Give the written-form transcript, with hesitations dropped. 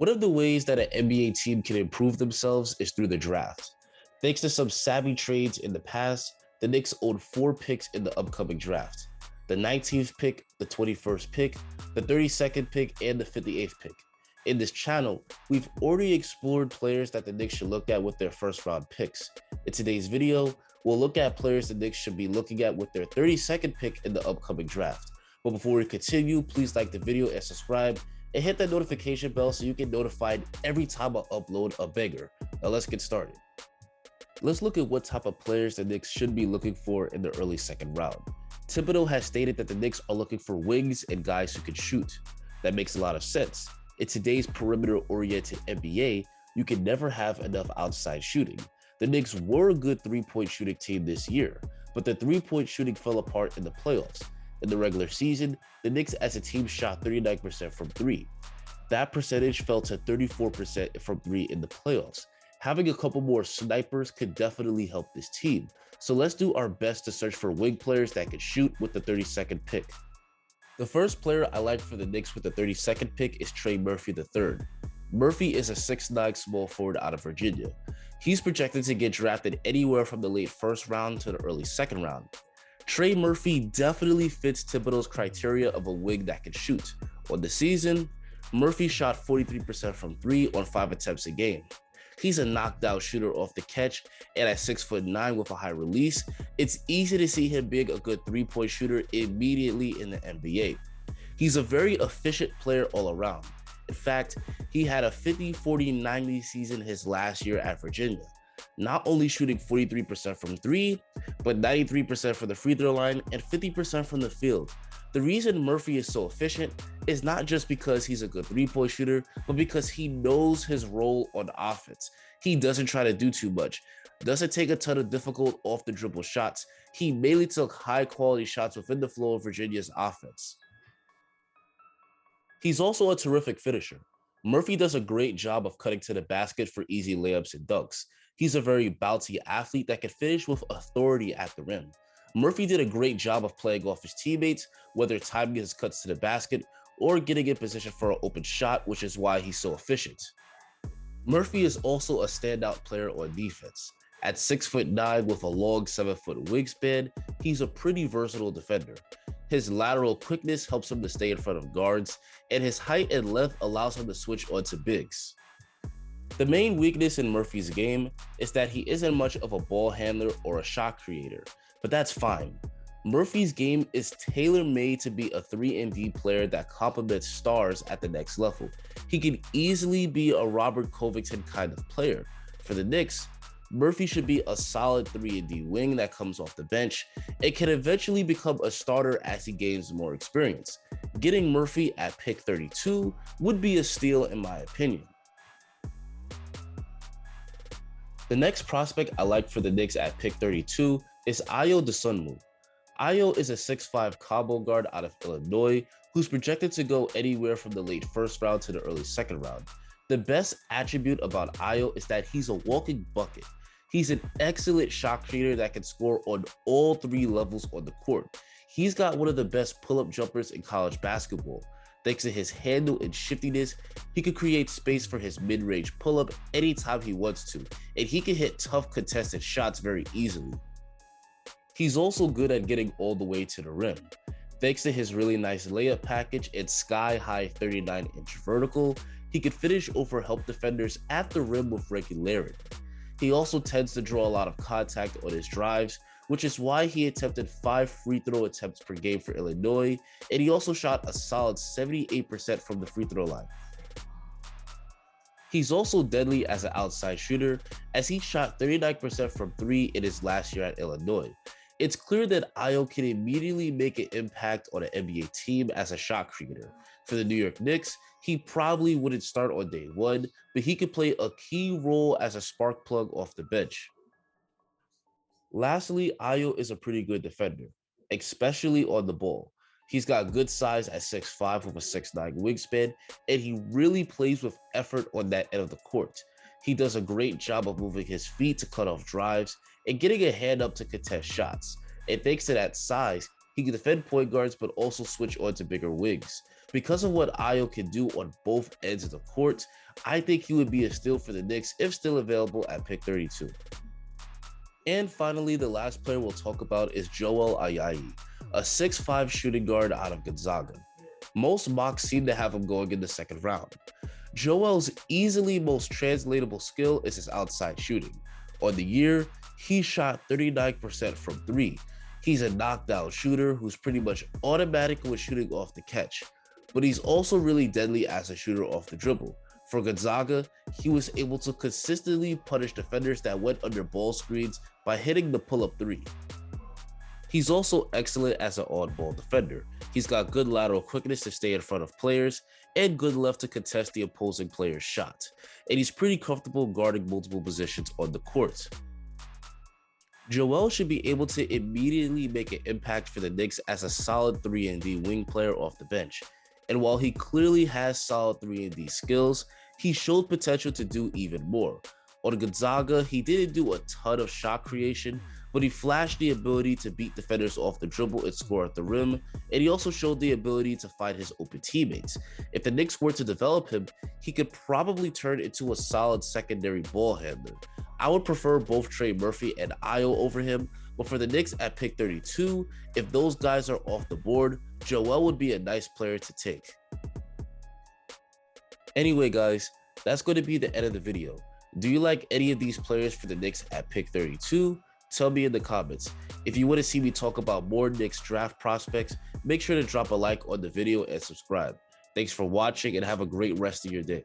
One of the ways that an NBA team can improve themselves is through the draft. Thanks to some savvy trades in the past, the Knicks own 4 picks in the upcoming draft: the 19th pick, the 21st pick, the 32nd pick, and the 58th pick. In this channel, we've already explored players that the Knicks should look at with their first round picks. In today's video, we'll look at players the Knicks should be looking at with their 32nd pick in the upcoming draft. But before we continue, please like the video and subscribe, and hit that notification bell so you get notified every time I upload a banger. Now let's get started. Let's look at what type of players the Knicks should be looking for in the early second round. Thibodeau has stated that the Knicks are looking for wings and guys who can shoot. That makes a lot of sense. In today's perimeter-oriented NBA, you can never have enough outside shooting. The Knicks were a good three-point shooting team this year, but the three-point shooting fell apart in the playoffs. In the regular season, the Knicks as a team shot 39% from three. That percentage fell to 34% from three in the playoffs. Having a couple more snipers could definitely help this team. So let's do our best to search for wing players that can shoot with the 32nd pick. The first player I like for the Knicks with the 32nd pick is Trey Murphy III. Murphy is a 6'9" small forward out of Virginia. He's projected to get drafted anywhere from the late first round to the early second round. Trey Murphy definitely fits Thibodeau's criteria of a wing that can shoot. On the season, Murphy shot 43% from three on 5 attempts a game. He's a knockdown shooter off the catch, and at 6'9" with a high release, it's easy to see him being a good three-point shooter immediately in the NBA. He's a very efficient player all around. In fact, he had a 50-40-90 season his last year at Virginia, not only shooting 43% from three, but 93% from the free throw line and 50% from the field. The reason Murphy is so efficient is not just because he's a good three-point shooter, but because he knows his role on offense. He doesn't try to do too much, doesn't take a ton of difficult off-the-dribble shots. He mainly took high-quality shots within the flow of Virginia's offense. He's also a terrific finisher. Murphy does a great job of cutting to the basket for easy layups and dunks. He's a very bouncy athlete that can finish with authority at the rim. Murphy did a great job of playing off his teammates, whether timing his cuts to the basket or getting in position for an open shot, which is why he's so efficient. Murphy is also a standout player on defense. At 6'9" with a long 7-foot wingspan, he's a pretty versatile defender. His lateral quickness helps him to stay in front of guards, and his height and length allows him to switch onto bigs. The main weakness in Murphy's game is that he isn't much of a ball handler or a shot creator, but that's fine. Murphy's game is tailor-made to be a 3-and-D player that complements stars at the next level. He can easily be a Robert Covington kind of player. For the Knicks, Murphy should be a solid 3-and-D wing that comes off the bench and can eventually become a starter as he gains more experience. Getting Murphy at pick 32 would be a steal in my opinion. The next prospect I like for the Knicks at pick 32 is Ayo Dosunmu. Ayo is a 6'5" combo guard out of Illinois who's projected to go anywhere from the late first round to the early second round. The best attribute about Ayo is that he's a walking bucket. He's an excellent shot creator that can score on all 3 levels on the court. He's got one of the best pull-up jumpers in college basketball. Thanks to his handle and shiftiness, he could create space for his mid-range pull-up anytime he wants to, and he can hit tough contested shots very easily. He's also good at getting all the way to the rim. Thanks to his really nice layup package and sky-high 39-inch vertical, he could finish over help defenders at the rim with regularity. He also tends to draw a lot of contact on his drives, which is why he attempted 5 free throw attempts per game for Illinois, and he also shot a solid 78% from the free throw line. He's also deadly as an outside shooter, as he shot 39% from 3 in his last year at Illinois. It's clear that Ayo can immediately make an impact on an NBA team as a shot creator. For the New York Knicks, he probably wouldn't start on day one, but he could play a key role as a spark plug off the bench. Lastly, Ayo is a pretty good defender, especially on the ball. He's got good size at 6'5" with a 6'9" wingspan, and he really plays with effort on that end of the court. He does a great job of moving his feet to cut off drives and getting a hand up to contest shots. And thanks to that size, he can defend point guards but also switch on to bigger wings. Because of what Ayo can do on both ends of the court, I think he would be a steal for the Knicks if still available at pick 32. And finally, the last player we'll talk about is Joel Ayayi, a 6'5" shooting guard out of Gonzaga. Most mocks seem to have him going in the second round. Joel's easily most translatable skill is his outside shooting. On the year, he shot 39% from 3. He's a knockdown shooter who's pretty much automatic with shooting off the catch, but he's also really deadly as a shooter off the dribble. For Gonzaga, he was able to consistently punish defenders that went under ball screens by hitting the pull-up 3. He's also excellent as an on-ball defender. He's got good lateral quickness to stay in front of players and good left to contest the opposing player's shot. And he's pretty comfortable guarding multiple positions on the court. Joel should be able to immediately make an impact for the Knicks as a solid 3-and-D wing player off the bench. And while he clearly has solid 3-and-D skills, he showed potential to do even more. On Gonzaga, he didn't do a ton of shot creation, but he flashed the ability to beat defenders off the dribble and score at the rim, and he also showed the ability to find his open teammates. If the Knicks were to develop him, he could probably turn into a solid secondary ball handler. I would prefer both Trey Murphy and Ayo over him, but for the Knicks at pick 32, if those guys are off the board, Joel would be a nice player to take. Anyway guys, that's going to be the end of the video. Do you like any of these players for the Knicks at pick 32? Tell me in the comments. If you want to see me talk about more Knicks draft prospects, make sure to drop a like on the video and subscribe. Thanks for watching and have a great rest of your day.